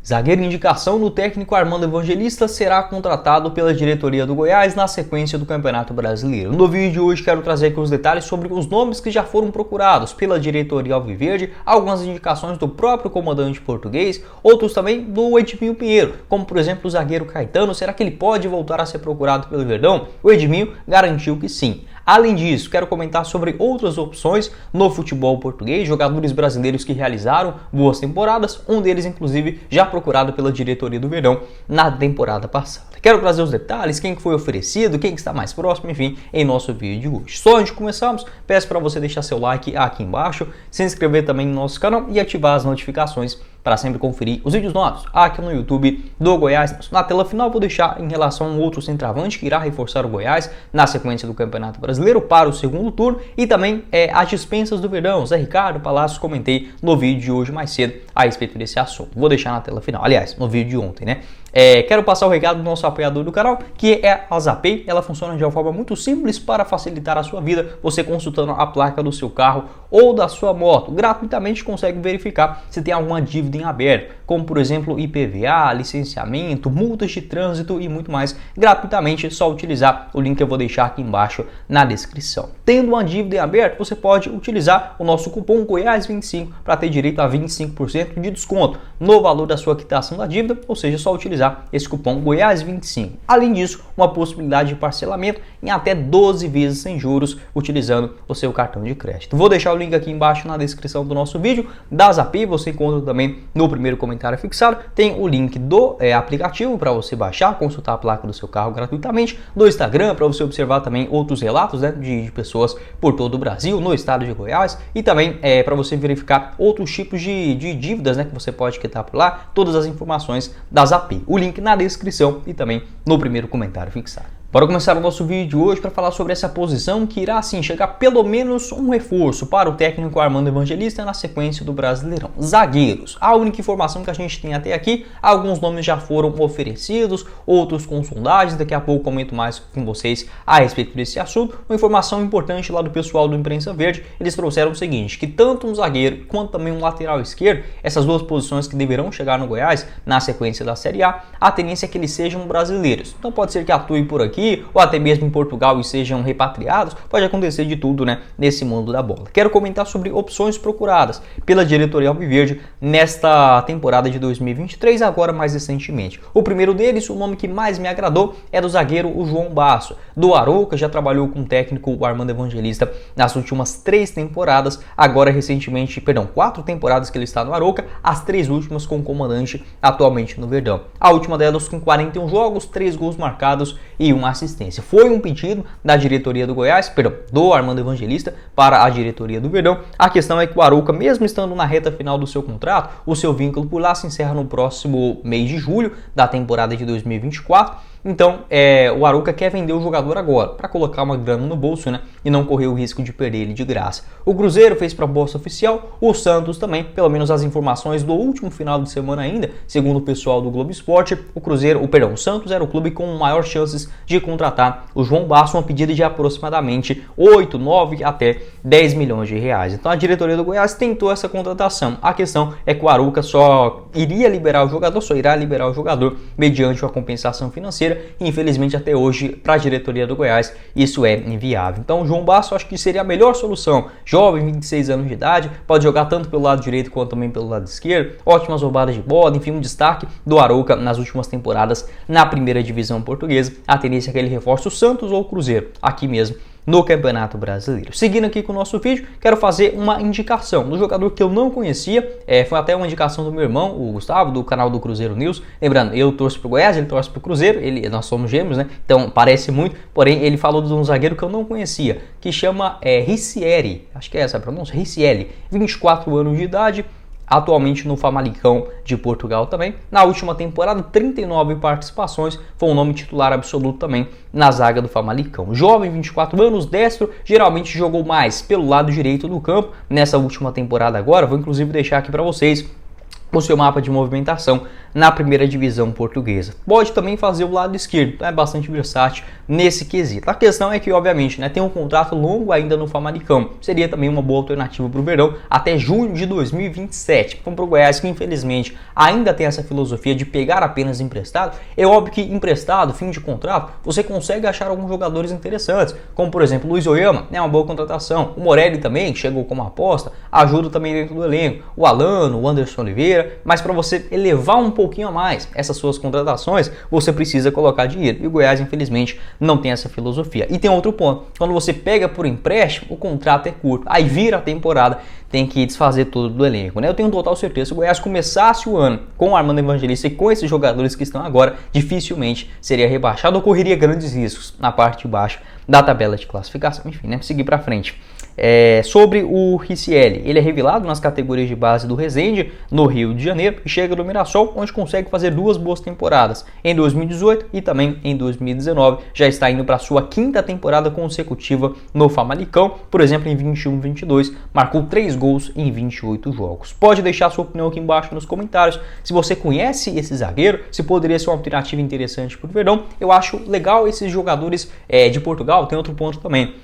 Zagueiro indicação do técnico Armando Evangelista será contratado pela diretoria do Goiás na sequência do Campeonato Brasileiro. No vídeo de hoje quero trazer aqui os detalhes sobre os nomes que já foram procurados pela diretoria alviverde, algumas indicações do próprio comandante português, outros também do Edminho Pinheiro, como por exemplo o zagueiro Caetano. Será que ele pode voltar a ser procurado pelo Verdão? O Edminho garantiu que sim. Além disso, quero comentar sobre outras opções no futebol português, jogadores brasileiros que realizaram boas temporadas, um deles inclusive já procurado pela diretoria do Verdão na temporada passada. Quero trazer os detalhes, quem foi oferecido, quem está mais próximo, enfim, em nosso vídeo de hoje. Só antes de começarmos, peço para você deixar seu like aqui embaixo, se inscrever também no nosso canal e ativar as notificações para sempre conferir os vídeos novos aqui no YouTube do Goiás. Na tela final vou deixar em relação a um outro centroavante que irá reforçar o Goiás na sequência do Campeonato Brasileiro para o segundo turno e também as dispensas do Verdão. Zé Ricardo Palácio, comentei no vídeo de hoje mais cedo a respeito desse assunto. Vou deixar na tela final, aliás, no vídeo de ontem, né? Quero passar o recado do nosso apoiador do canal, que é a Zapay. Ela funciona de uma forma muito simples para facilitar a sua vida. Você consultando a placa do seu carro ou da sua moto, gratuitamente consegue verificar se tem alguma dívida em aberto, como por exemplo IPVA, licenciamento, multas de trânsito e muito mais. Gratuitamente, é só utilizar o link que eu vou deixar aqui embaixo na descrição. Tendo uma dívida em aberto, você pode utilizar o nosso cupom Goiás25 para ter direito a 25% de desconto no valor da sua quitação da dívida, ou seja, só utilizar esse cupom Goiás25. Além disso, uma possibilidade de parcelamento em até 12 vezes sem juros utilizando o seu cartão de crédito. Vou deixar o link aqui embaixo na descrição do nosso vídeo da Zapay, você encontra também no primeiro comentário fixado. Tem o link do aplicativo para você baixar, consultar a placa do seu carro gratuitamente, do Instagram para você observar também outros relatos, né, de pessoas por todo o Brasil, no estado de Goiás, e também para você verificar outros tipos de dívidas, né, que você pode quitar por lá. Todas as informações da Zapay. O link na descrição e também no primeiro comentário fixado. Bora começar o nosso vídeo de hoje para falar sobre essa posição que irá sim chegar pelo menos um reforço para o técnico Armando Evangelista na sequência do Brasileirão. Zagueiros. A única informação que a gente tem até aqui, alguns nomes já foram oferecidos, outros com sondagens. Daqui a pouco comento mais com vocês a respeito desse assunto. Uma informação importante lá do pessoal do Imprensa Verde, eles trouxeram o seguinte, que tanto um zagueiro quanto também um lateral esquerdo, essas duas posições que deverão chegar no Goiás na sequência da Série A tendência é que eles sejam brasileiros. Então pode ser que atue por aqui, ou até mesmo em Portugal e sejam repatriados. Pode acontecer de tudo, né, nesse mundo da bola. Quero comentar sobre opções procuradas pela diretoria alviverde nesta temporada de 2023, agora mais recentemente. O primeiro deles, o nome que mais me agradou, é do zagueiro o João Basso, do Arouca. Já trabalhou com o técnico o Armando Evangelista nas últimas 3 temporadas, agora recentemente, 4 temporadas que ele está no Arouca, as 3 últimas com o comandante atualmente no Verdão. A última delas com 41 jogos, 3 gols marcados e uma assistência. Foi um pedido da diretoria do Goiás, do Armando Evangelista para a diretoria do Verdão. A questão é que o Arouca, mesmo estando na reta final do seu contrato, o seu vínculo por lá se encerra no próximo mês de julho da temporada de 2024. Então, o Arouca quer vender o jogador agora, para colocar uma grana no bolso, né, e não correr o risco de perder ele de graça. O Cruzeiro fez proposta oficial, o Santos também, pelo menos as informações do último final de semana ainda, segundo o pessoal do Globo Esporte, o Santos era o clube com maior chances de contratar o João Basso, uma pedida de aproximadamente 8, 9 até 10 milhões de reais. Então a diretoria do Goiás tentou essa contratação. A questão é que o Arouca só irá liberar o jogador mediante uma compensação financeira. Infelizmente até hoje para a diretoria do Goiás isso é inviável. Então o João Basso acho que seria a melhor solução. Jovem, 26 anos de idade, pode jogar tanto pelo lado direito quanto também pelo lado esquerdo. Ótimas roubadas de bola, enfim, um destaque do Arouca nas últimas temporadas na primeira divisão portuguesa. A tendência é que ele reforce o Santos ou o Cruzeiro aqui mesmo no Campeonato Brasileiro. Seguindo aqui com o nosso vídeo, quero fazer uma indicação do jogador que eu não conhecia, foi até uma indicação do meu irmão, o Gustavo, do canal do Cruzeiro News. Lembrando, eu torço pro Goiás, ele torce pro Cruzeiro, nós somos gêmeos, né? Então parece muito, porém ele falou de um zagueiro que eu não conhecia, que chama Ricieri, acho que é essa a pronúncia, Ricieri, 24 anos de idade, atualmente no Famalicão de Portugal também. Na última temporada, 39 participações, foi um nome titular absoluto também na zaga do Famalicão. Jovem, 24 anos, destro, geralmente jogou mais pelo lado direito do campo. Nessa última temporada agora, vou inclusive deixar aqui para vocês o seu mapa de movimentação na primeira divisão portuguesa. Pode também fazer o lado esquerdo, é bastante versátil nesse quesito. A questão é que, obviamente, tem um contrato longo ainda no Famalicão. Seria também uma boa alternativa para o Verdão até junho de 2027. Então, para o Goiás, que infelizmente ainda tem essa filosofia de pegar apenas emprestado, é óbvio que emprestado, fim de contrato, você consegue achar alguns jogadores interessantes, como por exemplo o Luiz Oyama, é uma boa contratação. O Morelli também, que chegou como aposta, ajuda também dentro do elenco. O Alano, o Anderson Oliveira, mas para você elevar um pouquinho a mais essas suas contratações, você precisa colocar dinheiro. E o Goiás, infelizmente, não tem essa filosofia. E tem outro ponto, quando você pega por empréstimo, o contrato é curto, aí vira a temporada, tem que desfazer tudo do elenco, Eu tenho total certeza, se o Goiás começasse o ano com o Armando Evangelista e com esses jogadores que estão agora, dificilmente seria rebaixado ou correria grandes riscos na parte de baixo da tabela de classificação. Enfim, seguir para frente. Sobre o Ricieli, ele é revelado nas categorias de base do Resende, no Rio de Janeiro, e chega no Mirassol, onde consegue fazer 2 boas temporadas, em 2018 e também em 2019. Já está indo para a sua 5ª temporada consecutiva no Famalicão, por exemplo, em 21-22, marcou 3 gols em 28 jogos. Pode deixar sua opinião aqui embaixo nos comentários, se você conhece esse zagueiro, se poderia ser uma alternativa interessante para o Verdão. Eu acho legal esses jogadores de Portugal. Tem outro ponto também.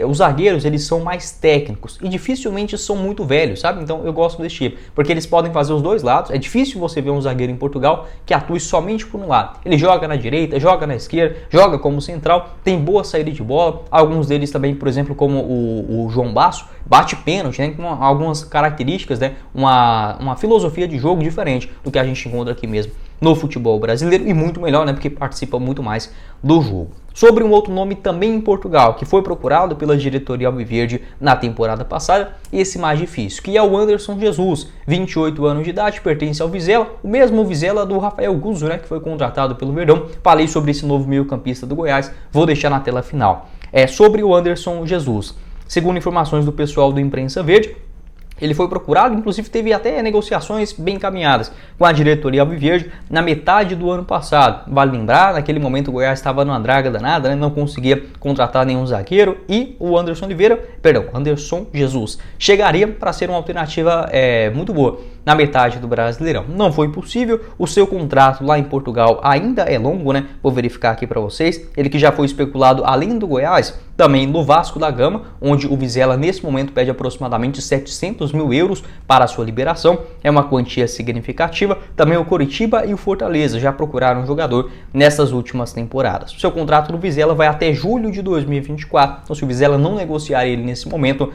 Os zagueiros, eles são mais técnicos e dificilmente são muito velhos, sabe? Então eu gosto desse tipo, porque eles podem fazer os dois lados. É difícil você ver um zagueiro em Portugal que atue somente por um lado. Ele joga na direita, joga na esquerda, joga como central, tem boa saída de bola. Alguns deles também, por exemplo, como o João Basso, bate pênalti, com algumas características, uma filosofia de jogo diferente do que a gente encontra aqui mesmo no futebol brasileiro, e muito melhor, porque participa muito mais do jogo. Sobre um outro nome também em Portugal, que foi procurado pela diretoria alviverde na temporada passada, esse mais difícil, que é o Anderson Jesus, 28 anos de idade, pertence ao Vizela, o mesmo Vizela do Rafael Guzzo, que foi contratado pelo Verdão. Falei sobre esse novo meio-campista do Goiás, vou deixar na tela final. Sobre o Anderson Jesus, segundo informações do pessoal do Imprensa Verde, ele foi procurado, inclusive teve até negociações bem encaminhadas com a diretoria alviverde na metade do ano passado. Vale lembrar, naquele momento o Goiás estava numa draga danada, não conseguia contratar nenhum zagueiro, e o Anderson Jesus chegaria para ser uma alternativa muito boa na metade do Brasileirão. Não foi possível, o seu contrato lá em Portugal ainda é longo, Vou verificar aqui para vocês. Ele que já foi especulado, além do Goiás, também no Vasco da Gama, onde o Vizela nesse momento pede aproximadamente 700 mil euros para a sua liberação, é uma quantia significativa. Também o Coritiba e o Fortaleza já procuraram um jogador nessas últimas temporadas. O seu contrato no Vizela vai até julho de 2024, então se o Vizela não negociar ele nesse momento,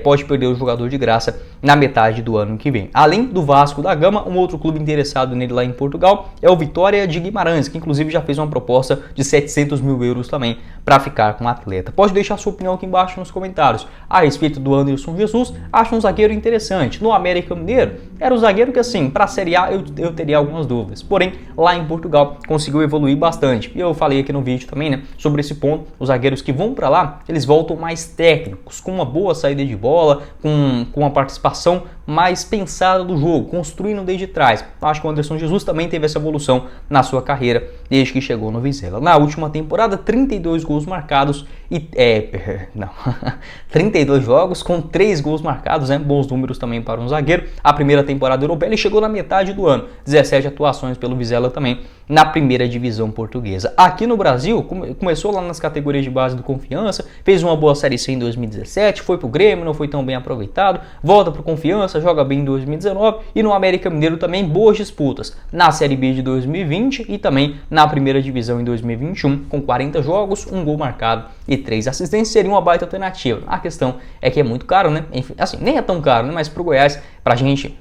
pode perder o jogador de graça na metade do ano que vem. Além do Vasco da Gama, um outro clube interessado nele lá em Portugal é o Vitória de Guimarães, que inclusive já fez uma proposta de 700 mil euros também para ficar com o atleta. Pode deixar sua opinião aqui embaixo nos comentários a respeito do Anderson Jesus. Acho um zagueiro interessante. No América Mineiro, era um zagueiro que, assim, para a Série A eu teria algumas dúvidas. Porém, lá em Portugal conseguiu evoluir bastante. E eu falei aqui no vídeo também, sobre esse ponto. Os zagueiros que vão para lá, eles voltam mais técnicos, com uma boa saída de bola, com uma participação mais pensada do jogo, construindo desde trás. Acho que o Anderson Jesus também teve essa evolução na sua carreira desde que chegou no Vizela. Na última temporada, 32 gols marcados e 32 jogos com 3 gols marcados, bons números também para um zagueiro. A primeira temporada europeia, ele chegou na metade do ano, 17 atuações pelo Vizela também na primeira divisão portuguesa. Aqui no Brasil, começou lá nas categorias de base do Confiança, fez uma boa Série C em 2017, foi pro Grêmio, não foi tão bem aproveitado, volta pro Confiança, joga bem em 2019, e no América Mineiro também boas disputas na Série B de 2020 e também na primeira divisão em 2021, com 40 jogos, 1 gol marcado e 3 assistências. Seria uma baita alternativa. A questão é que é muito caro, Enfim, assim, nem é tão caro, mas pro Goiás, pra gente,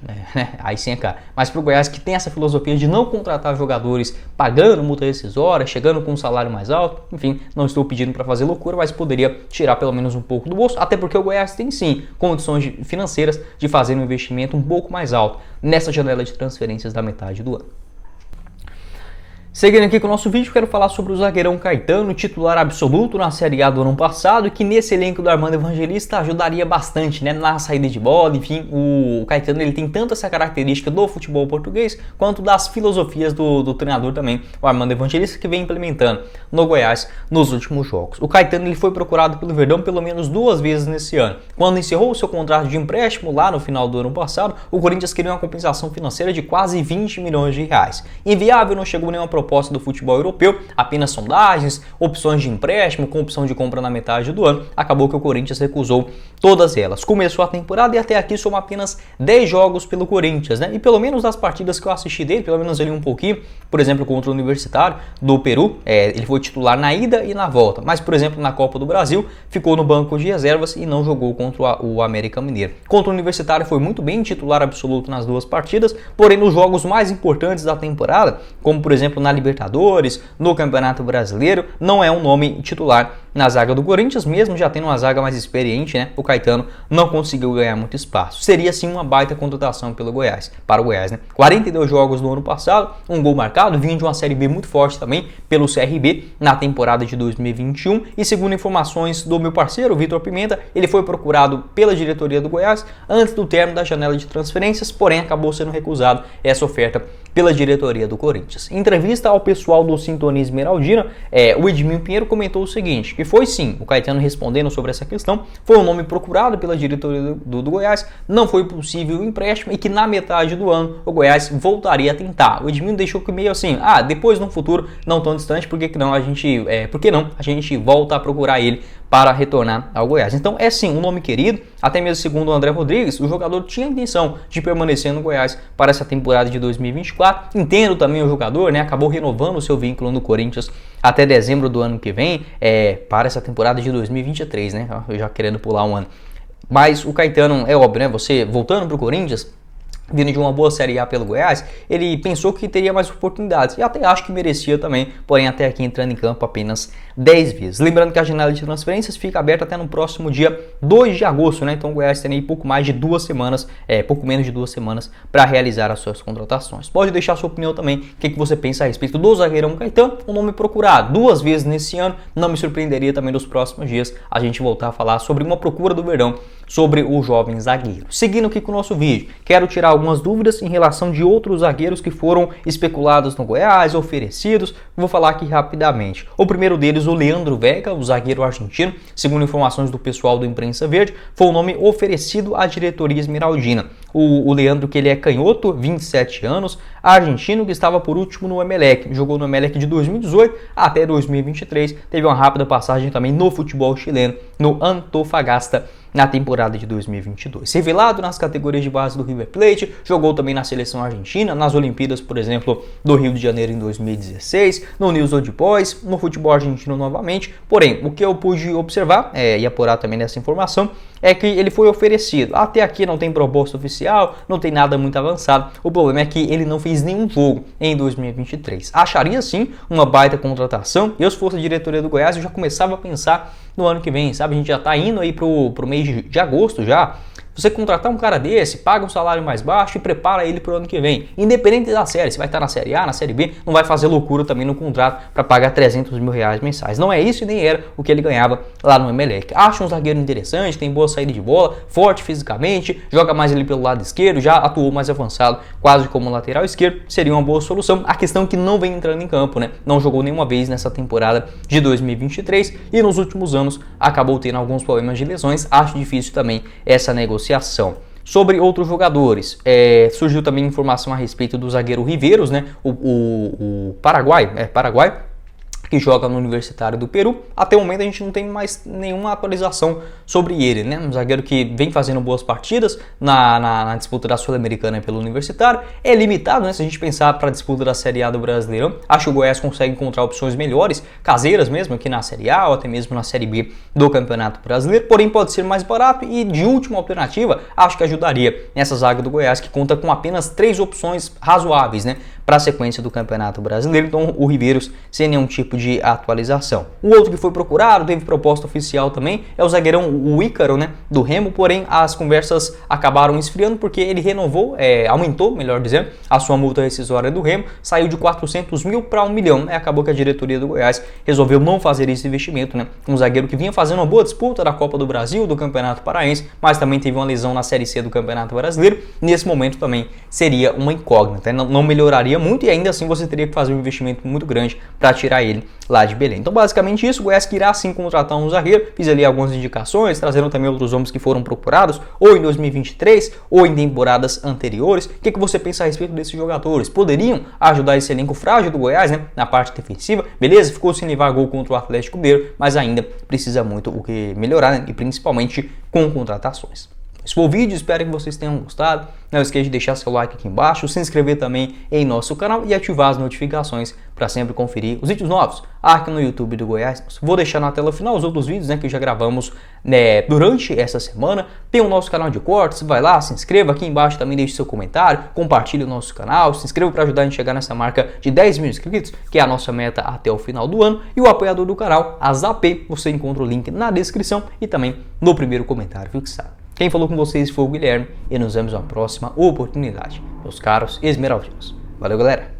aí sim é caro, mas pro Goiás, que tem essa filosofia de não contratar jogadores pagando multa rescisória, chegando com um salário mais alto, enfim, não estou pedindo para fazer loucura, mas poderia tirar pelo menos um pouco do bolso, até porque o Goiás tem sim condições financeiras de fazer um investimento um pouco mais alto nessa janela de transferências da metade do ano. Seguindo aqui com o nosso vídeo, quero falar sobre o zagueirão Caetano, titular absoluto na Série A do ano passado, e que nesse elenco do Armando Evangelista ajudaria bastante, né, na saída de bola. Enfim, o Caetano ele tem tanto essa característica do futebol português, quanto das filosofias do treinador também, o Armando Evangelista, que vem implementando no Goiás nos últimos jogos. O Caetano ele foi procurado pelo Verdão pelo menos 2 vezes nesse ano. Quando encerrou o seu contrato de empréstimo lá no final do ano passado, o Corinthians queria uma compensação financeira de quase 20 milhões de reais. Inviável, não chegou nenhuma proposta do futebol europeu, apenas sondagens, opções de empréstimo com opção de compra na metade do ano. Acabou que o Corinthians recusou todas elas. Começou a temporada e até aqui são apenas 10 jogos pelo Corinthians, né? E pelo menos das partidas que eu assisti dele, pelo menos ali um pouquinho, por exemplo, contra o Universitário do Peru, ele foi titular na ida e na volta, mas por exemplo na Copa do Brasil ficou no banco de reservas e não jogou contra o América Mineiro. Contra o Universitário foi muito bem, titular absoluto nas 2 partidas, porém nos jogos mais importantes da temporada, como por exemplo na Libertadores, no Campeonato Brasileiro, não é um nome titular na zaga do Corinthians, mesmo já tendo uma zaga mais experiente, né? O Caetano não conseguiu ganhar muito espaço. Seria sim uma baita contratação para o Goiás, né? 42 jogos no ano passado, um gol marcado, vindo de uma Série B muito forte também pelo CRB na temporada de 2021, e segundo informações do meu parceiro, Vitor Pimenta, ele foi procurado pela diretoria do Goiás antes do término da janela de transferências, porém acabou sendo recusado essa oferta pela diretoria do Corinthians. Em entrevista ao pessoal do Sintonia Esmeraldina, o Edmil Pinheiro comentou o seguinte, que foi sim, o Caetano respondendo sobre essa questão, foi um nome procurado pela diretoria do Goiás, não foi possível o empréstimo e que na metade do ano o Goiás voltaria a tentar. O Edmil deixou que meio assim, depois no futuro não tão distante, por que não a gente volta a procurar ele para retornar ao Goiás. Então é sim um nome querido, até mesmo segundo o André Rodrigues, o jogador tinha a intenção de permanecer no Goiás para essa temporada de 2024. Entendo também o jogador, né, acabou renovando o seu vínculo no Corinthians até dezembro do ano que vem, para essa temporada de 2023, né, eu já querendo pular um ano. Mas o Caetano, é óbvio, né, você voltando para o Corinthians, vindo de uma boa Série A pelo Goiás, ele pensou que teria mais oportunidades, e até acho que merecia também, porém até aqui entrando em campo apenas 10 vezes. Lembrando que a janela de transferências fica aberta até no próximo dia 2 de agosto, né? Então o Goiás tem aí pouco mais de 2 semanas, pouco menos de 2 semanas para realizar as suas contratações. Pode deixar sua opinião também, o que você pensa a respeito do zagueirão Caetano, um nome procurado 2 vezes nesse ano, não me surpreenderia também nos próximos dias a gente voltar a falar sobre uma procura do Verdão sobre o jovem zagueiro. Seguindo aqui com o nosso vídeo, quero tirar algumas dúvidas em relação de outros zagueiros que foram especulados no Goiás, oferecidos, vou falar aqui rapidamente. O primeiro deles, o Leandro Vega, o zagueiro argentino, segundo informações do pessoal do Imprensa Verde, foi o nome oferecido à diretoria esmeraldina. O Leandro, que ele é canhoto, 27 anos, argentino, que estava por último no Emelec, jogou no Emelec de 2018 até 2023, teve uma rápida passagem também no futebol chileno, no Antofagasta, na temporada de 2022. Revelado nas categorias de base do River Plate, jogou também na seleção argentina, nas Olimpíadas, por exemplo, do Rio de Janeiro em 2016, no News Old Boys, no futebol argentino novamente. Porém, o que eu pude observar, e apurar também nessa informação, é que ele foi oferecido. Até aqui não tem proposta oficial, não tem nada muito avançado. O problema é que ele não fez nenhum jogo em 2023. Acharia sim uma baita contratação. Eu, se fosse a diretoria do Goiás, eu já começava a pensar no ano que vem, sabe? A gente já tá indo aí pro mês de agosto já. Você contratar um cara desse, paga um salário mais baixo e prepara ele para o ano que vem. Independente da série, se vai estar na Série A, na Série B, não vai fazer loucura também no contrato para pagar 300 mil reais mensais. Não é isso e nem era o que ele ganhava lá no Emelec. Acho um zagueiro interessante, tem boa saída de bola, forte fisicamente, joga mais ali pelo lado esquerdo, já atuou mais avançado, quase como lateral esquerdo, seria uma boa solução. A questão é que não vem entrando em campo, né? Não jogou nenhuma vez nessa temporada de 2023 e nos últimos anos acabou tendo alguns problemas de lesões. Acho difícil também essa negociação. Sobre outros jogadores, surgiu também informação a respeito do zagueiro Riveiros, né? O Paraguai, que joga no Universitário do Peru. Até o momento a gente não tem mais nenhuma atualização sobre ele, né? Um zagueiro que vem fazendo boas partidas na disputa da Sul-Americana pelo Universitário. É limitado, né? Se a gente pensar para a disputa da Série A do Brasileirão, acho que o Goiás consegue encontrar opções melhores, caseiras mesmo, aqui na Série A ou até mesmo na Série B do Campeonato Brasileiro, porém pode ser mais barato e de última alternativa, acho que ajudaria nessa zaga do Goiás, que conta com apenas 3 opções razoáveis, né? para a sequência do Campeonato Brasileiro. Então o Riveiros sem nenhum tipo de atualização. O outro que foi procurado, teve proposta oficial também, é o zagueirão o Ícaro, né, do Remo, porém as conversas acabaram esfriando porque ele renovou, aumentou, melhor dizendo, a sua multa rescisória do Remo, saiu de 400 mil para 1 milhão, né? Acabou que a diretoria do Goiás resolveu não fazer esse investimento, né? Um zagueiro que vinha fazendo uma boa disputa da Copa do Brasil, do Campeonato Paraense, mas também teve uma lesão na Série C do Campeonato Brasileiro. Nesse momento também seria uma incógnita, né? Não melhoraria muito e ainda assim você teria que fazer um investimento muito grande para tirar ele lá de Belém. Então basicamente isso, o Goiás que irá sim contratar um zagueiro, fiz ali algumas indicações, trazendo também outros nomes que foram procurados, ou em 2023, ou em temporadas anteriores. O que você pensa a respeito desses jogadores? Poderiam ajudar esse elenco frágil do Goiás, né, na parte defensiva? Beleza, ficou sem levar gol contra o Atlético Mineiro, mas ainda precisa muito o que melhorar, né, e principalmente com contratações. Esse foi o vídeo, espero que vocês tenham gostado. Não esqueça de deixar seu like aqui embaixo, se inscrever também em nosso canal e ativar as notificações para sempre conferir os vídeos novos aqui no YouTube do Goiás. Vou deixar na tela final os outros vídeos, né, que já gravamos, né, durante essa semana. Tem o nosso canal de cortes, vai lá, se inscreva aqui embaixo, também deixe seu comentário, compartilhe o nosso canal, se inscreva para ajudar a gente a chegar nessa marca de 10 mil inscritos, que é a nossa meta até o final do ano. E o apoiador do canal, a ZAP, você encontra o link na descrição e também no primeiro comentário fixado. Quem falou com vocês foi o Guilherme e nos vemos na próxima oportunidade, meus caros esmeraldinos. Valeu, galera!